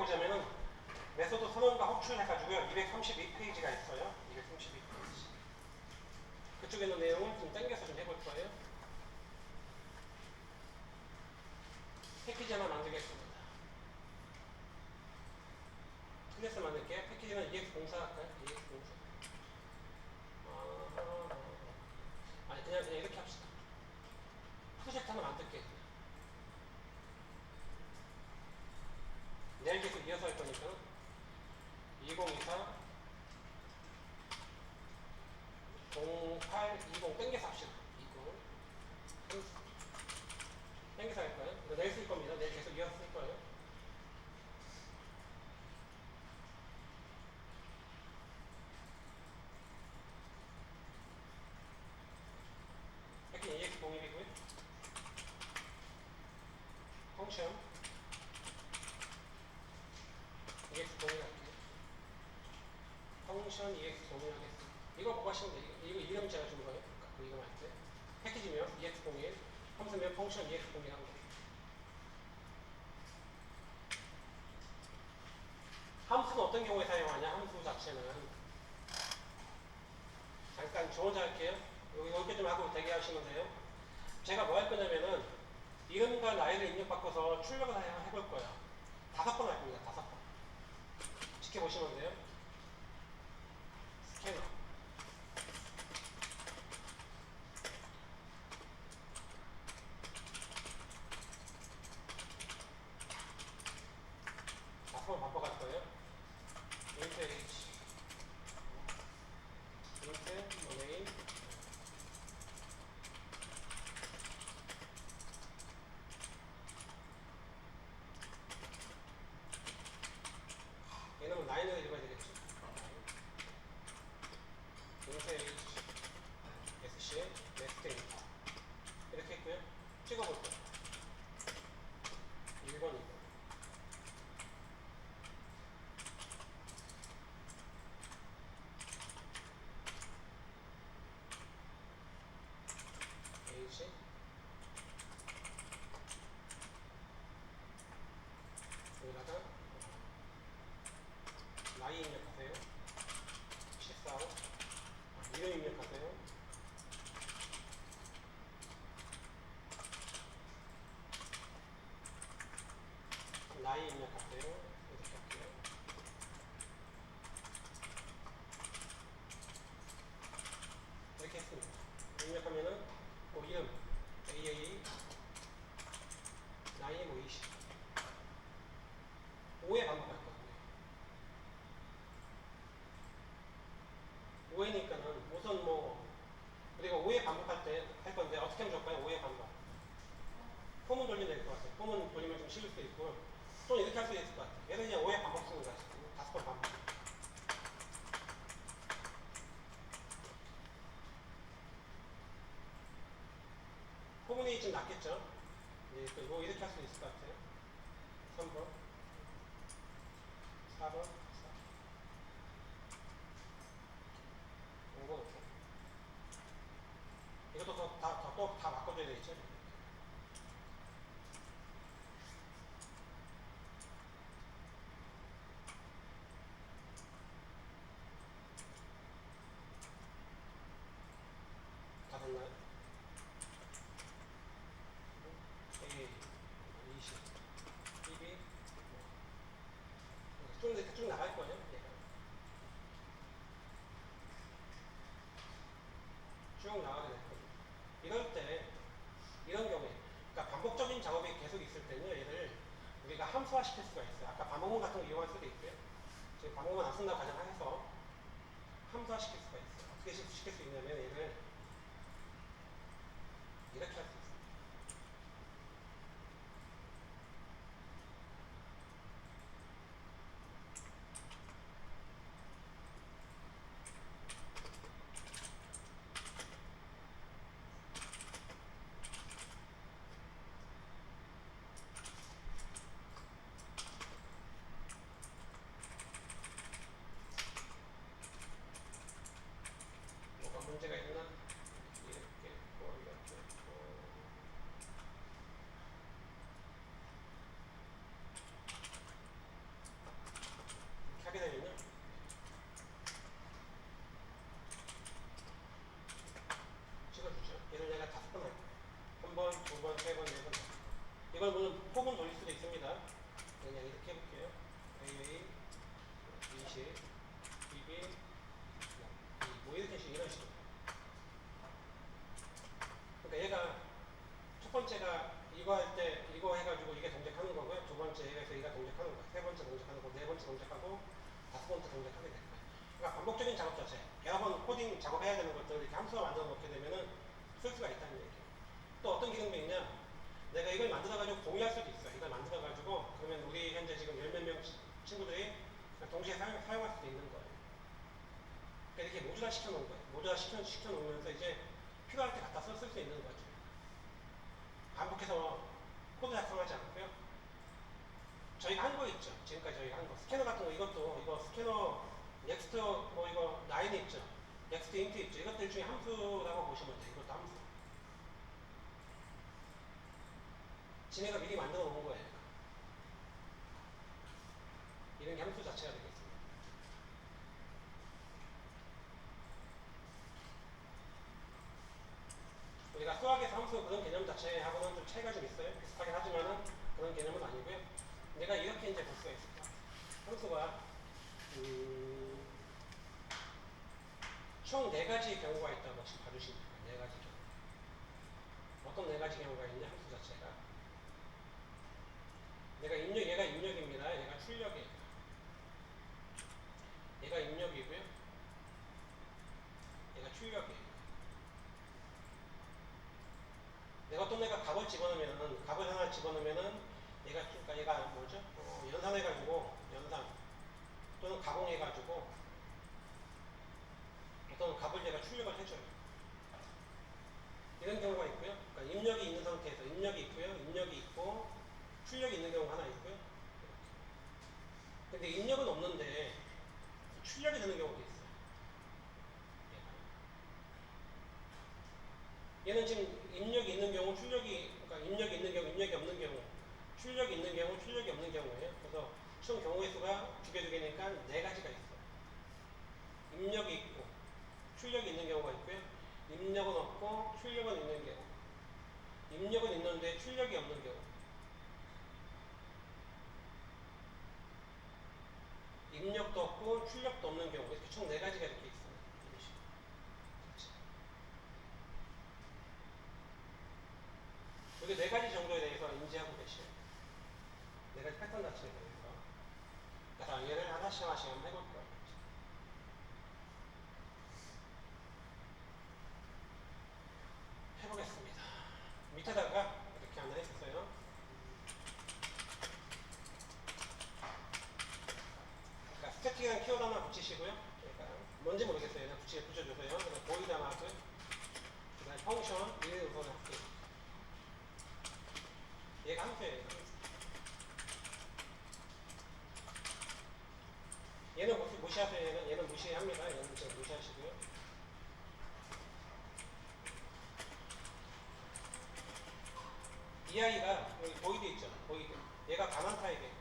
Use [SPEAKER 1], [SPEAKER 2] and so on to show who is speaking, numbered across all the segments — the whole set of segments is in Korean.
[SPEAKER 1] 보자면은 메소드 선언과 호출해가지고요 232페이지가 있어요. 232페이지. 그쪽에 있는 내용을 좀 당겨서 좀 해볼 거예요. 패키지 하나 만들겠습니다. 클래스 만들게요. 패키지는 EX04 할까요? EX04. 아니 그냥 이렇게 합시다. 프로젝트 하나 만들게요. 내일 계속 이어서 할 거니까 2024 0820 땡겨서 합시다. 20 땡겨서 할 거예요. 이거 내일 쓸 겁니다. 내일 계속 이어서 쓸 거예요. 패키지 EX01이고요. 펑션 EX01 할게요. 펑션 EX01 하겠습니다. 이거 보고 하시면 돼요. 이거 이름 제가 준 거예요. 그 이름 할 때. 패키지면 EX01, 함수면 펑션 EX01 한 거. 함수는 어떤 경우에 사용하냐? 함수 자체는 잠깐 저 혼자 할게요. 여기 좀 하고 대기하시면 돼요. 제가 뭐 할 거냐면은 이름과 나이를 입력바꿔서 출력을 해볼 거예요. 5번 할 겁니다. 5번. 지켜보시면 돼요. 스캐너. 한번 바꿔갈 거예요. int h, int name, 얘는 라인을 읽어야 되겠죠. int h, sc, next int 이렇게 했고요. 찍어볼 거예요. 1번, 2번. h 여기다가 나이 입력하세요. 14호. 이름 입력하세요. 나이 입력하세요. 이렇게 할게요. 이렇게 했습니다. 입력하면은 그 이름 AA 나이 뭐 20. 5회 반복할 거거든요. 5회니까는 우선 뭐 우리가 5회 반복할 때 할 건데 어떻게 하면 좋을까요? 5회 반복. 폼은 돌리면 될 것 같아요. 폼은 돌리면 좀 쉬울 수도 있고 또 이렇게 할 수도 있을 것 같아요. 얘는 그냥 5회 반복 쓰는 거죠. 5번 반복. 폼이 좀 낫겠죠? 네, 또 이렇게 할 수도 있을 것 같아요. 3번, 4번, 5번, 오케이. 이것도 다 바꿔줘야 되겠죠? 다 됐나요? A, 20, 12, 이렇게 쭉 나갈 거예요. 얘가. 쭉 나가게 될 거예요. 이럴 때, 이런 경우에, 그러니까 반복적인 작업이 계속 있을 때는 얘를 우리가 함수화 시킬 수가 있어요. 아까 반복문 같은 거 이용할 수도 있고요. 지금 반복문 안 쓴다고 가정해서 함수화 시킬 수가 있어요. 어떻게 시킬 수 있냐면 얘를 이렇게 할 수 있어요. 뭐가 문제가 있나? 이렇게 했고, 이렇게 했고. 동작하는 거야. 세 번째 동작하는 거, 네 번째 동작하고 다섯 번째 동작하게 될 거야. 그러니까 반복적인 작업 자체, 여러 번 코딩 작업해야 되는 것들을 이렇게 함수화 만들어 놓게 되면은 쓸 수가 있다는 얘기예요. 또 어떤 기능도 있냐? 내가 이걸 만들어가지고 공유할 수도 있어. 이걸 만들어가지고 그러면 우리 현재 지금 열 몇 명 친구들이 동시에 사용할 수도 있는 거예요. 그러니까 이렇게 모듈화 시켜놓은 거예요. 모듈화 시켜놓으면서 이제 필요할 때 갖다 쓸 수 있는 거죠. 반복해서 코드 작성하지 않고요. 저희가 한 거 있죠. 지금까지 저희가 한 거. 스캐너 같은 거 이것도 이거 스캐너 넥스트 뭐 이거 라인 있죠. 넥스트 인트 있죠. 이것들 중에 함수라고 보시면 돼요. 이것도 함수. 지네가 미리 만들어 놓은 거예요. 이런 게 함수 자체가 되겠습니다. 우리가 수학에서 함수 그런 개념 자체하고는 좀 차이가 좀 있어요. 비슷하긴 하지만은 그런 개념은 아니고요. 내가 이렇게 이제 볼 수가 있습니다. 함수가 총 4가지 경우가 있다고 혹시 봐주십니까? 4가지 경우. 어떤 4가지 경우가 있냐? 함수 자체가. 얘가 입력입니다. 얘가 출력이에요. 얘가 입력이고요. 얘가 출력이에요. 내가 어떤 애가 값을 집어넣으면은, 값을 하나 집어넣으면은, 그러니까 얘가 뭐죠? 연산해가지고, 연산. 또는 가공해가지고, 어떤 값을 얘가 출력을 해줘요. 이런 경우가 있고요. 그러니까 입력이 있는 상태에서, 입력이 있고요. 입력이 있고, 출력이 있는 경우가 하나 있고요. 근데 입력은 없는데, 출력이 되는 경우도 있어요. 얘는 지금 입력이 있는 경우, 그러니까 입력이 있는 경우, 입력이 없는 경우, 출력이 있는 경우, 출력이 없는 경우예요. 그래서 총 경우의 수가 두 개니까 4가지가 있어요. 입력이 있고, 출력이 있는 경우가 있고요. 입력은 없고, 출력은 있는 경우. 입력은 있는데 출력이 없는 경우. 입력도 없고, 출력도 없는 경우. 이렇게 총 4가지가 이렇게 있어요. 여기 4가지 정도에 대해서 인지하고 계시요 4가지 패턴 자체에 대해서. 그래서 얘를 하나씩 한번 해볼게요. 해보겠습니다. 밑에다가 이렇게 하나 했었어요. 그러니까 스태틱한 키워드 하나 붙이시고요. 그러니까 뭔지 모르겠어요. 그냥 붙여주세요. 그래서 보이드 하나 하고요. 그 다음에 펑션, 미래 우선 할게요. 얘가 함수예요. 얘는 무시하세요. 얘는 무시합니다. 얘는 지금 무시하시고요. 이 아이가 여기 보이드 있죠. 보이드. 얘가 가난 타입이에요.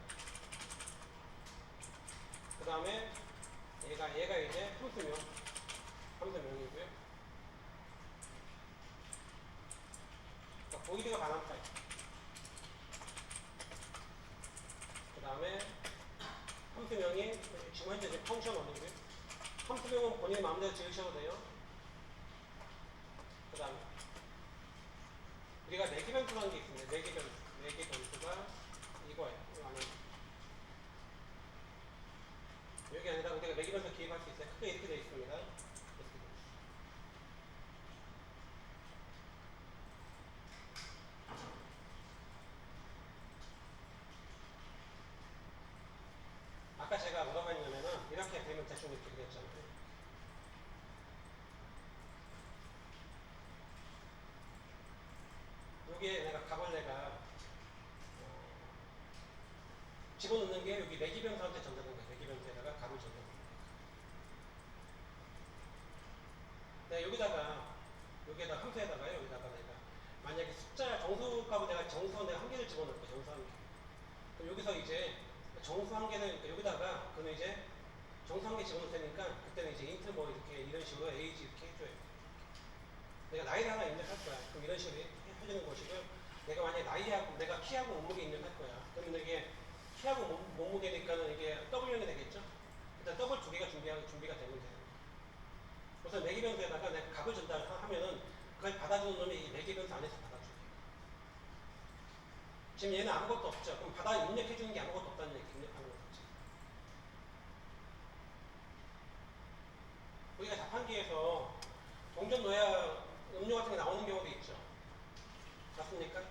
[SPEAKER 1] 그 다음에 얘가 이제 함수명이고요. 그러니까 보이드가 가난 타입. 그 다음에 함수명이 지금 현재 펑션 원이고요. 함수명은 본인 마음대로 지으셔도 돼요. 그 다음에 우리가 내기 변수라는 게 있습니다. 내기 변수가 이거예요. 이거 안에 여기 아니라 우리가 내기 변수 기입할 수 있어요. 크게 이렇게 되어 있습니다. 아까 제가 뭐라고 했냐면은 이렇게 되면 대충 이렇게 그렸잖아요. 여기에 내가 값을 집어넣는 게 여기 내기 변수한테 전달된 거예요. 내기 변수에다가 값을 전달된 거예요. 내가 여기에다 함수에다가요. 여기다가 내가 만약에 숫자 정수 값을 내가 한 개를 집어넣을 거예요. 정수 한 개. 그럼 여기서 이제 정수 한 개는 그러니까 여기다가 그는 이제 정수 한 개 집어넣을 테니까 그때는 이제 인트 뭐 이렇게 이런 식으로 에이지 이렇게 해줘요. 내가 나이를 하나 입력할 거야. 그럼 이런 식으로 해주는 것이고요. 내가 만약에 내가 키하고 몸무게 입력할 거야. 그러면 이게 키하고 몸무게니까는 이게 W형이 되겠죠? 일단 W 두 개가 준비가 되면 돼요. 우선 매기 변수에다가 내가 값을 전달하면은 그걸 받아주는 놈이 이 매기 변수 안에서 받아줘요. 지금 얘는 아무것도 없죠. 그럼 바닥에 입력해주는 게 아무것도 없다는 얘기. 입력하는 거 없지. 우리가 자판기에서 동전 넣어야 음료 같은 게 나오는 경우도 있죠. 맞습니까?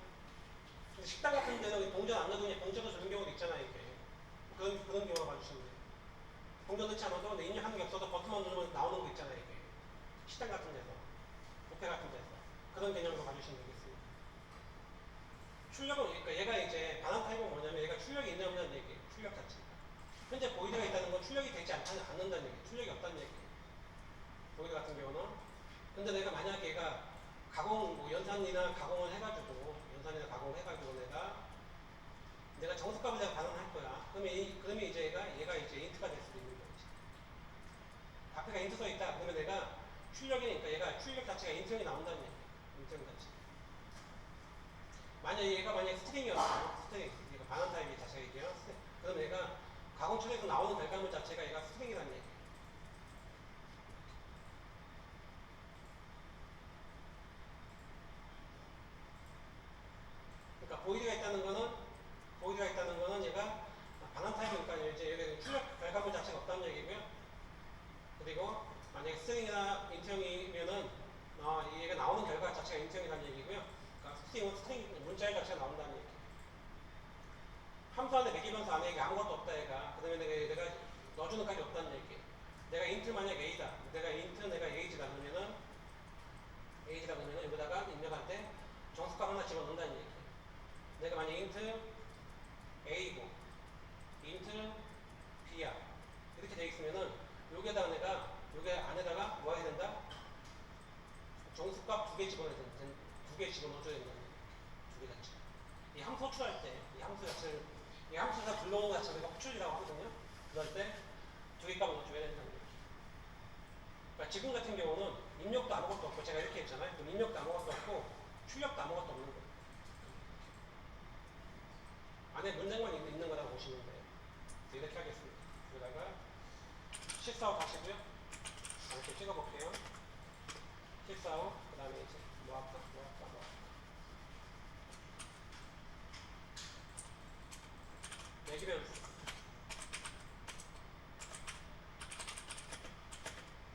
[SPEAKER 1] 근데 식당 같은 데는 동전 안 넣어도 그냥 공짜로 주는 경우도 있잖아요, 이게. 그런 경우가 봐주시면 돼요. 동전 넣지 않아도 내 입력하는 게 없어도 버튼만 누르면 나오는 거 있잖아요, 이게. 식당 같은 데서. 뷔페 같은 데서. 그런 개념으로 봐주시면 되겠습니다. 출력은, 그러니까 얘가 이제 반환 타입은 뭐냐면 얘가 출력이 있냐 없냐는 얘기예요. 출력 자체가. 현재 보이드가 있다는 건 출력이 되지 않는다는 얘기예요. 출력이 없다는 얘기예요. 보이드 같은 경우는. 근데 내가 만약에 얘가 가공, 뭐 연산이나 가공을 해가지고, 연산이나 가공을 해가지고 내가 정수값을 내가 반환할 거야. 그러면 이제 얘가 이제 인트가 될 수도 있는 거지. 앞에가 인트 써 있다. 그러면 내가 출력이니까 얘가 출력 자체가 인트형이 나온다는 얘기야. 인트형 자체. 만약에 스트링이었어요. 스트링. 얘가 반환 타입이 자체가 얘기야. 그럼 얘가 가공처에서 나오는 결과물 자체가 얘가 스트링이라는 얘기야. 그러니까 보이드가 있다는 거는 얘가 반환 타입이니까 이제 얘가 출력 결과물 자체가 없다는 얘기고요. 그리고 만약에 스트링이나 인트형이면은 얘가 나오는 결과 자체가 인트형이라는 얘기고요. 그러니까 스트링 문자의 자체가 나온다는 얘기. 함수 안에 매기변수 안에 이게 아무것도 없다 얘가. 그다음에 내가 넣어주는 값이 없다는 얘기. 내가 인트 만약 a다. 내가 a지다 그러면은 여기다가 입력할 때 정수값 하나 집어넣는다는 얘기. 내가 만약 인트 a고 인트 b야. 이렇게 돼 있으면은 여기 안에다가 뭐 해야 된다? 정수값 2개 집어넣어야 된다. 2개 집어넣어줘야 된다는 얘기. 2개 자체. 이 함수 호출할 때, 이 함수에서 불러오는 것 자체가 호출이라고 하거든요. 그럴 때 2개 값을 넣어줘야 된다는 얘기. 그러니까 지금 같은 경우는 입력도 아무것도 없고, 제가 이렇게 했잖아요. 그럼 입력도 아무것도 없고, 출력도 아무것도 없는 거예요. 안에 문장만 있는 거라고 보시면 돼요. 이렇게 하겠습니다. 여기다가 실사호 가시고요. 이렇게 찍어볼게요. 실사호, 그 다음에 이제 뭐 할까?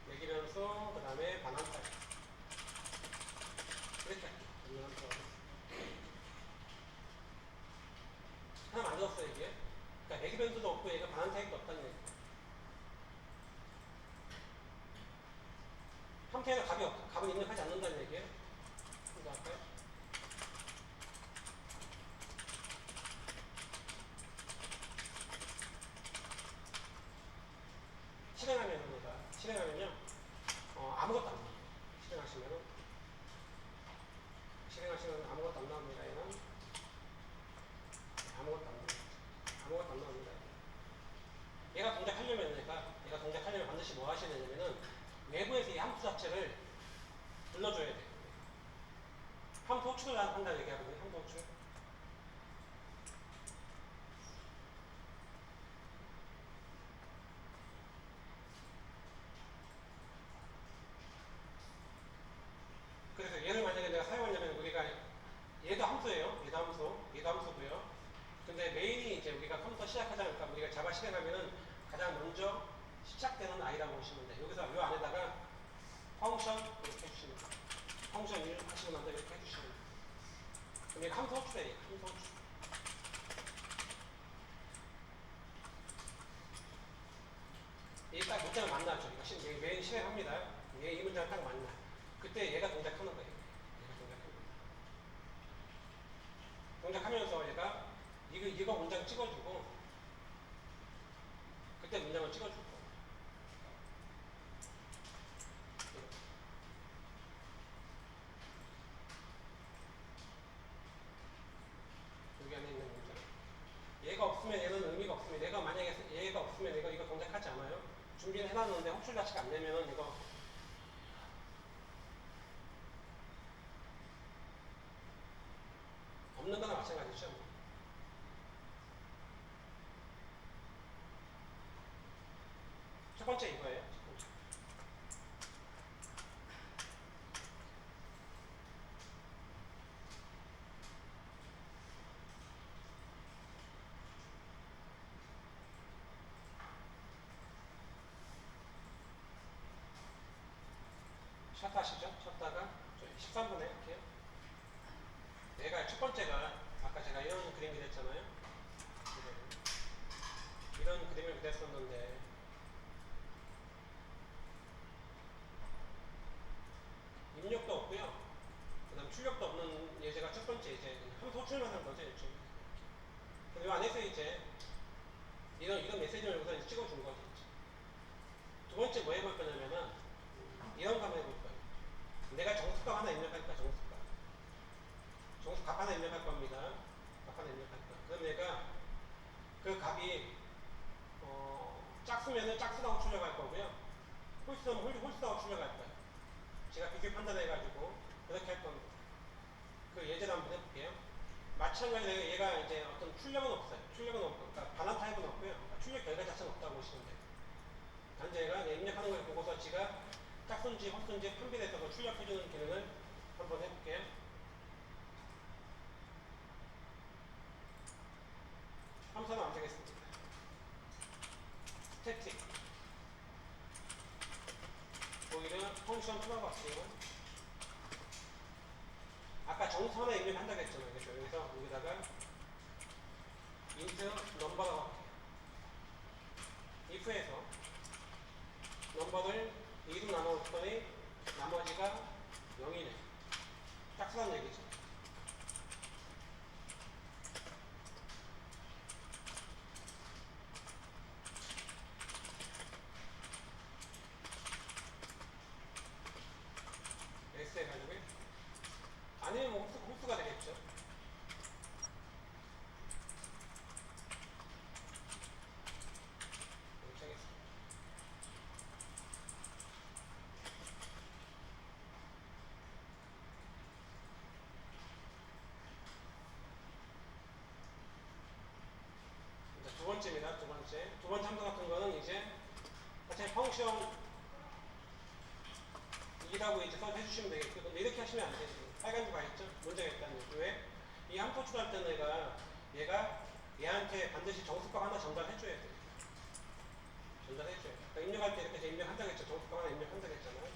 [SPEAKER 1] 매기변수, 그 다음에 반환타입. 이렇게 할게요. 하나 만들었어요, 이게. 그러니까 매기변수도 없고 얘가 반환타입도 없다는 얘기예요. 형태에는 값은 입력하지 않는다는 얘기예요. 이거 할까요? 실행하면요, 아무것도 안 나와요. 실행하시면 아무것도 안 나옵니다. 얘는 아무것도 안 나와요. 아무것도 안 나옵니다. 얘가 동작하려면 반드시 뭐 하셔야 되냐면은 외부에서 이 함수 자체를 불러줘야 돼요. 함수 호출을 한다는 얘기하거든요. 함수 호출. 그래서 얘를 만약에 내가 사용하려면 우리가 얘도 함수예요. 얘도 함수고요. 근데 메인이 이제 우리가 컴퓨터 시작하자니까 우리가 자바 실행하면은 가장 먼저 시작되는 아이라고 보시면 돼요. 여기서 이 안에다가 펑션 이렇게 해주시면 돼요. 펑션 1 하시고 난 다음에 이렇게 해주시면 돼요. 그럼 얘가 함수 호출이에요. 함수 호출. 얘딱 문장을 만나죠. 얘 메인 실행합니다. 얘 이 문장을 딱 만나. 그때 얘가 동작하는 거예요. 동작하면서 얘가 이거 문장 찍어주고 그때 문장을 찍어주고 여기 안에 있는 문장. 얘가 없으면 얘는 의미가 없습니다. 얘가 만약에 얘가 없으면 이거 동작하지 않아요. 준비를 해놨는데 호출 자체가 안 되면은 이거 없는 거나 마찬가지죠. 첫 번째 이거예요. 샷하시죠? 쳤다가 13분에 할게요. 얘가 첫 번째가 아까 제가 이런 그림 그렸잖아요. 이런 그림을 그렸었는데 입력도 없고요. 그 다음 출력도 없는 예제가 첫 번째 이제 함수 호출만 한 거죠. 일종의. 그리고 이 안에서 이제 이런 메시지를 여기서 이제 찍어준 거죠. 두 번째 뭐 해볼 거냐면은 이런 거 한번 해볼 거예요. 내가 정수값 하나 입력할 거야. 정수값 하나 입력할 겁니다. 값 하나 입력할 거야. 그럼 내가 그 값이 짝수면은 짝수라고 출력할 거고요. 홀수면 홀수라고 출력할 거예요. 제가 비교 판단해가지고 그렇게 할 겁니다. 그 예제를 한번 해볼게요. 마찬가지로 얘가 이제 어떤 출력은 없어요. 출력은 없고, 그러니까 반환 타입은 없고요. 그러니까 출력 결과 자체는 없다고 보시면 돼요. 단지 얘가 입력하는 걸 보고서 지가 짝수인지 홀수인지 판별해서 그 출력해주는 기능을 한번 해볼게요. 함수는 완성했습니다. 스태틱 보이는 펑션 풀어볼게요. 아까 정수 하나 입력한다고 했잖아요. 그래서 여기다가 int 넘버라고 할게요. if에서 넘버를 2로 나눠줬더니 나머지가 0이네. 짝수란 얘기죠. S 해가지고요. 아니면 뭐 홀수가 되겠죠. 이렇게 하겠습니다. 두 번째입니다. 두 번째. 두 번째 함수 같은 거는 이제 자체 펑션 2라고 이제 써서 해주시면 되겠고, 근데 이렇게 하시면 안 되죠. 빨간 거 있죠? 문제가 있다는 얘기. 왜? 이 함수 출할 때는 얘가 얘한테 반드시 정수값 하나 전달해줘야 돼요. 전달해줘야 돼요. 그러니까 입력할 때 이렇게 입력한다고 했죠. 정수값 하나 입력한다고 했잖아요.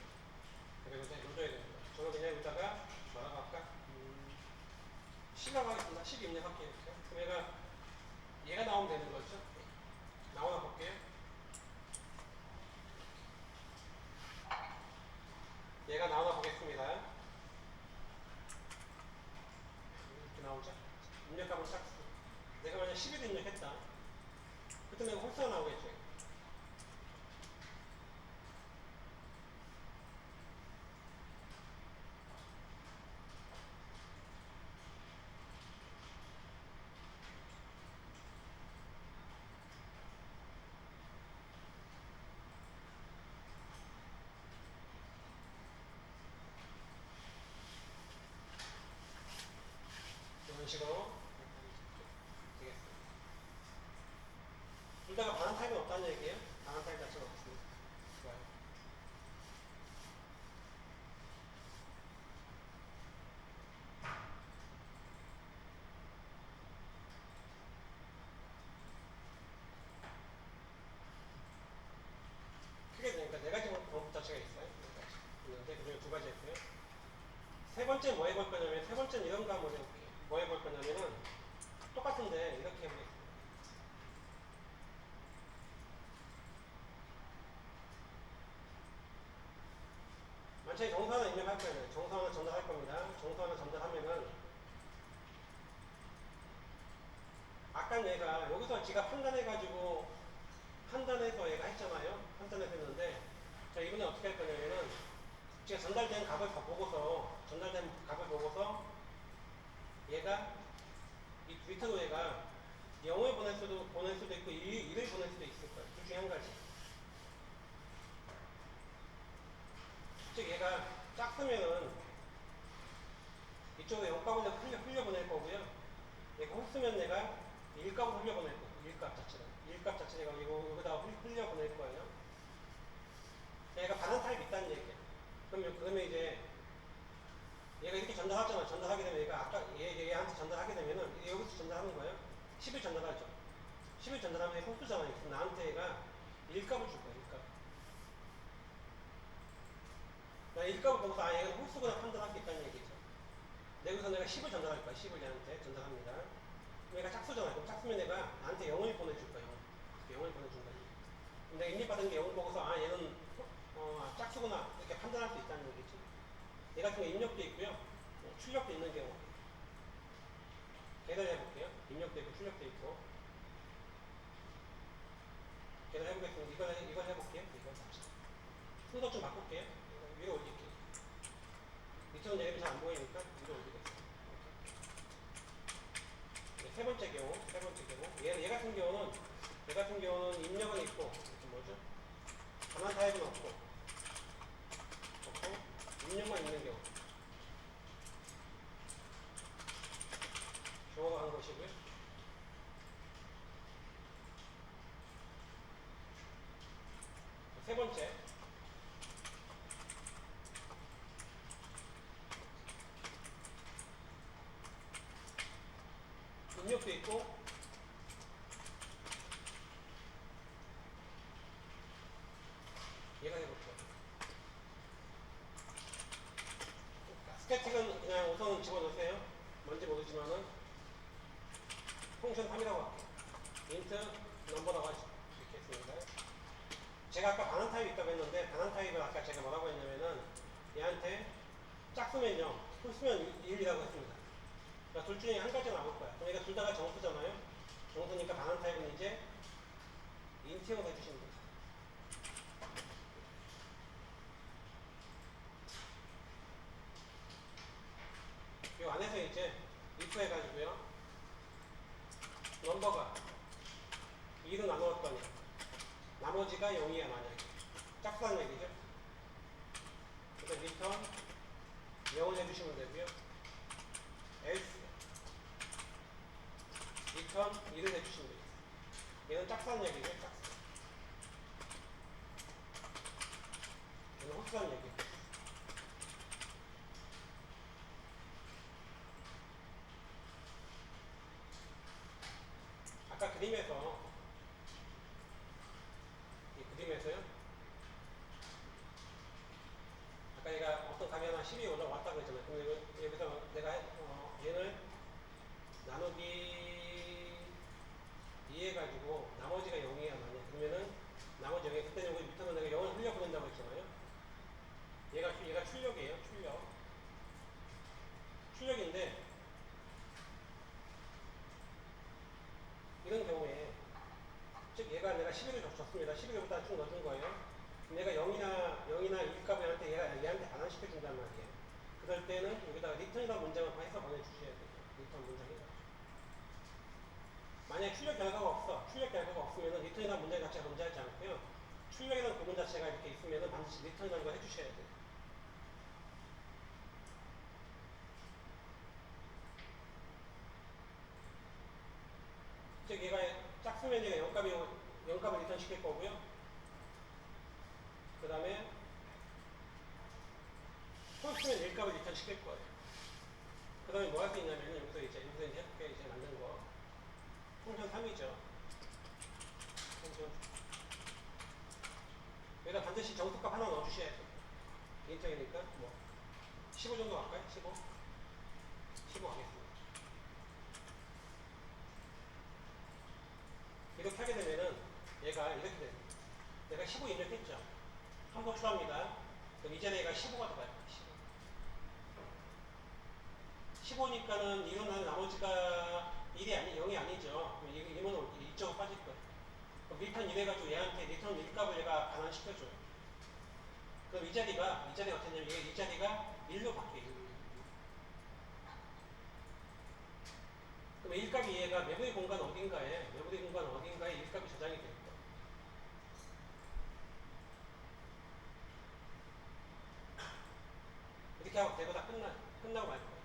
[SPEAKER 1] 그리고 이제 넣어줘야 됩니다. 저는 그냥 여기다가 뭐라고 할까? 10라고 하겠습니다. 10 입력할게요. 그럼 얘가 나오면 되는 거죠. 나오나 볼게요. 얘가 나오나 보겠습니다. 이렇게 나오죠. 입력값은 짝수. 내가 만약 10을 입력했다. 그때 내가 홀수가 나오겠죠. 이런 식으로 되겠습니다. 둘 다가 반환 타입은 없다는 얘기예요. 반환 타입 자체는 없습니다. 좋아요. 크게 되니까 네 가지 방법 자체가 있어요. 네 가지. 있는데 그중에 두 가지 있고요. 세 번째 뭐 해볼 거냐면, 세 번째는 이런 거 한번 해볼게요. 뭐 해볼 거냐면은 똑같은데 이렇게 해보겠습니다. 만약에 정수 하나 입력할 거예요. 정수 하나 전달할 겁니다. 정수 하나 전달하면은 아까 얘가 여기서 지가 판단해가지고 판단해서 얘가 했잖아요. 판단해서 했는데 자 이번에 어떻게 할 거냐면은 제가 전달된 값을 보고서 전달된 값을 보고서 얘가 이 리턴 얘가 0을 보낼 수도 있고 1을 보낼 수도 있을 거예요. 둘 중에 한 가지. 즉 얘가 짝으면은 이쪽에 0값을 흘려보낼 거고요. 얘가 홀수면 내가 1값을 흘려보낼 거예요. 1값 자체를. 1값 자체를 여기다가 흘려보낼 거예요. 얘가 반환 타입이 있다는 얘기예요. 그러면 이제 얘가 이렇게 전달하잖아. 전달하게 되면 얘가 아까 얘한테 전달하게 되면은 여기서 전달하는 거예요. 10을 전달하죠. 10을 전달하면 얘가 홀수잖아요. 그럼 나한테 얘가 1값을 줄 거예요. 1값. 일값을 보고서 얘가 홀수구나 판단할 수 있다는 얘기죠. 여기서 내가 10을 전달할 거야. 10을 얘한테 전달합니다. 얘가 짝수잖아. 그럼 짝수면 내가 나한테 0을 보내줄 거야. 0을 보내준 거야. 그럼 내가 입력받은 게 0을 보고서 얘는 짝수구나 이렇게 판단할 수 있다는 얘기지. 얘 같은 경우 입력도 있고요. 출력도 있는 경우. 계산을 해볼게요. 입력도 있고 출력도 있고. 계산 해보겠습니다. 이걸 해볼게요. 이거 순서 좀 바꿀게요. 위로 올릴게요. 밑으로는 얘기도 잘 안 보이니까 위로 올리겠습니다. 세 번째 경우. 얘 같은 경우는 입력은 있고, 뭐죠? 전환 타입은 없고, 입력만 있는 경우. 경우가 한 것이고요. 세 번째. 입력도 있고, 얘가 해볼게요. 스태틱은 그냥 우선 집어넣으세요. 뭔지 모르지만은, 펑션 3이라고 할게요. 인트 넘버라고 이렇게 했습니다. 제가 아까 반환 타입이 있다고 했는데, 반환 타입을 아까 제가 뭐라고 했냐면은, 얘한테 짝수면 0, 홀수면 1이라고 했습니다. 그러니까 둘 중에 한 가지 나올 거야. 그러니까 둘 다가 정수잖아요. 정수니까 반환 타입은 이제 인티어로 해주시면 돼요. 이 안에서 이제 if 해가지고요. 넘버가 2로 나누었더니 나머지가 0이야 만약에. 짝수하는 얘기죠. 그래서 return 0을 해주시면 되고요. else return 1을 해주시면 돼요. 얘는 짝수하는 얘기죠. 짝수. 얘는 홀수하는 얘기죠. 아까 그림에서요. 아까 얘가 어떤 값이 하나 10이 올라왔다고 했잖아요. 그럼 여기서 내가 얘를 나누기 2해가지고 나머지가 0이야 만약 그러면은 나머지 0이 그때는 여기 밑에는 내가 0을 흘려보낸다고 했잖아요. 얘가 출력이에요. 출력인데 이런 경우에 즉 얘가 내가 11을 줬습니다. 11을 여기다 쭉 넣어준 거예요. 내가 0이나 1값을 얘한테 반환시켜준단 말이에요. 그럴 때는 여기다가 리턴이라는 문장을 해서 보내주셔야 돼요. 리턴 문장이라고. 만약에 출력 결과가 없으면 리턴이라는 문장 자체가 존재하지 않고요. 출력이라는 부분 자체가 이렇게 있으면 반드시 리턴이라는 걸 해주셔야 돼요. 즉 얘가 짝수면 얘가 0값을 리턴 시킬 거고요. 그 다음에 홀수면 1값을 리턴 시킬 거예요. 그 다음에 뭐 할 수 있냐면 여기서 이제 해볼게 이제 만든 거 펑션 3이죠. 여기다 반드시 정수값 하나 넣어주셔야 돼요. 인터이니까 뭐 15 정도 갈까요? 15 하겠습니다. 이렇게 하게 되면은 얘가 이렇게 됩니다. 내가 15 입력했죠. 한번 추가합니다. 그럼 이제 얘가 15가 들어가요. 15니까는 이거는 나머지가 0이 아니죠. 그럼 이거는 이쪽으로 빠질 거예요. 그럼 리턴 1 해가지고 얘한테 리턴 1값을 얘가 반환시켜줘요. 그럼 이 자리가 어떻게 되냐면 이 자리가 1로 바뀌어요. 그럼 1값이 얘가 메모리 공간 어딘가에 1값이 저장이 될 거예요. 이렇게 하고 대거 다 끝나고 말 거예요.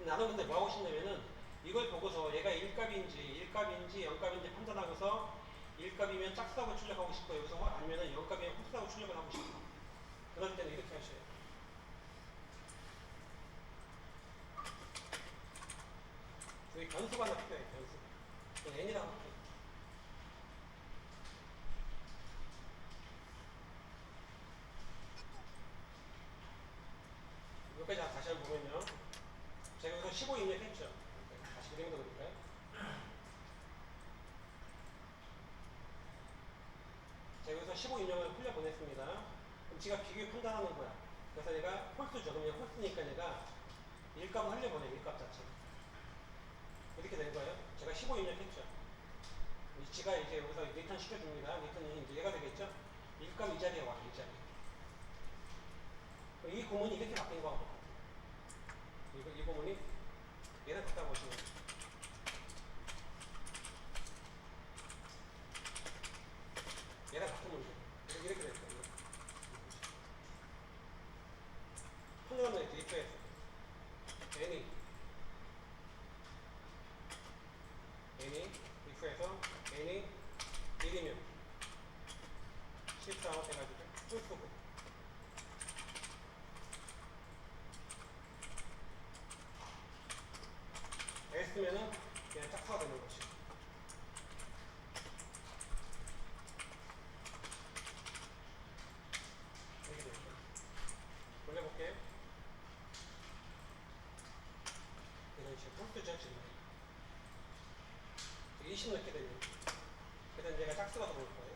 [SPEAKER 1] 나는 근데 뭐 하고 싶냐면은 이걸 보고서 얘가 1값인지 0값인지 판단하고서 1값이면 짝수하고 출력하고 싶고 여기서 아니면은 0값이면 홀수하고 출력을 하고 싶고 그럴 때는 이렇게 하셔야 돼요. 여기 변수가 하나 필요해요. 변수. n이라고 할게요. 여기서 15 인용을 흘려보냈습니다. 그럼 지가 비교 판단하는 거야. 그래서 얘가 홀수죠. 그럼 얘가 홀수니까 얘가 일값을 흘려보내, 일값 자체. 이렇게 된 거예요. 제가 15 입력했죠. 지가 이제 여기서 리턴 시켜줍니다. 리턴이 이제 얘가 되겠죠. 일값 이 자리에 와, 이 자리에. 이 구문이 이렇게 바뀐 거하고 이 구문이 얘랑 갖다 보시면 얘랑 같은 문제. 이렇게 됐어요. 판단하면 이제 입혀에서 n이 입혀에서 n이 1이면 14호 해가지고 ful수고 S면은 그냥 짝수가 되는 거지. 이렇게 되죠. 돌려볼게요. 이런 식으로 ful수죠, 지금. 20 넣게 되면. 그래서 얘가 짝수가 들어올 거예요.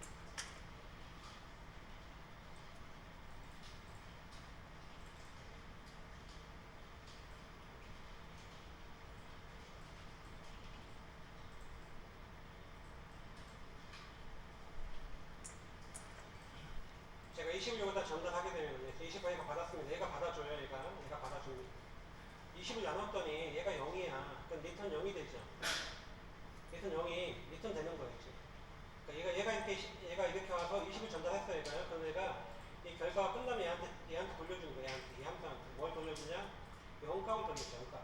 [SPEAKER 1] 제가 20을 여기다 전달하게 되면 20을 얘가 받았으면 얘가 받아줘요. 얘가 받아줍니다. 20을 나눴더니 얘가 0이야. 그럼 리턴 0이 되죠. 리턴 0이 리턴 되는 거예요. 지금. 그러니까 얘가 이렇게 와서 20을 전달했어요. 얘가요. 그럼 얘가 이 결과가 끝나면 얘한테 돌려주는 거예요. 얘한테. 이 함수한테. 뭘 돌려주냐? 0값을 돌려줘. 0값.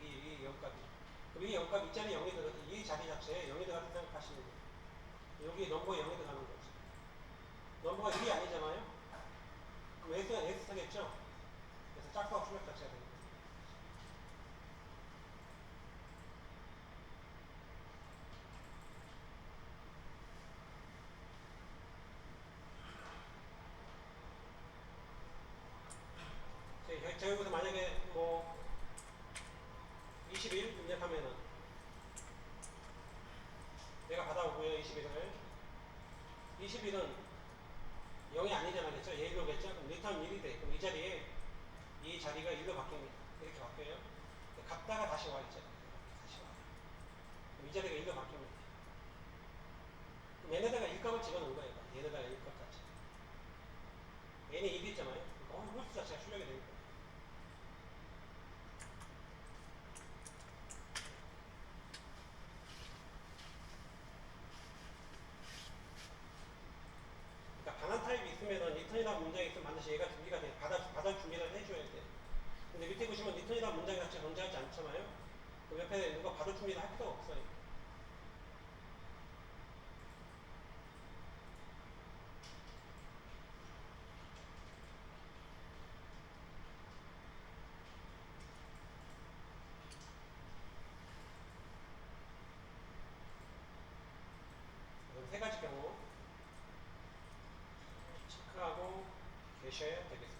[SPEAKER 1] 이 0값이. 그럼 이 0값 이 자리 0이 들어서 이 자리 자체에 0이 들어가서 생각하시는 거예요. 여기 넘버에 0이 들어가는 거지. 넘버가 1이 아니잖아요. 그럼 S는 S 쓰겠죠? 그래서 짝수와 출력 자체가 됩니다. 제가 여기서 만약에 뭐 21 입력하면은 내가 받아오고요. 21을 21은 0이 아니잖아, 겠죠? 얘 1로겠죠? 그럼 리턴 1이 돼. 그럼 이 자리에 이 자리가 1로 바뀝니다. 이렇게 바뀌어요. 갔다가 다시 와, 이 자리에. 다시 와. 그럼 이 자리가 1로 바뀝니다. 그럼 얘네다가 1값을 집어넣은 거예요. 얘네다가 1값 자체. 얘네 1이 있잖아요. 홀수 자체가 출력이 되는 거예요. 그러니까 반환 타입이 있으면은 리턴이라는 문장이 있으면 반드시 얘가 준비가 돼. 받아 준비를 해줘야 돼. 근데 밑에 보시면 리턴이라는 문장 자체가 존재하지 않잖아요. 그 옆에 누가 받아 준비를 할 필요가 없어요. 이런 세 가지 경우 체크하고 계셔야 되겠습니다.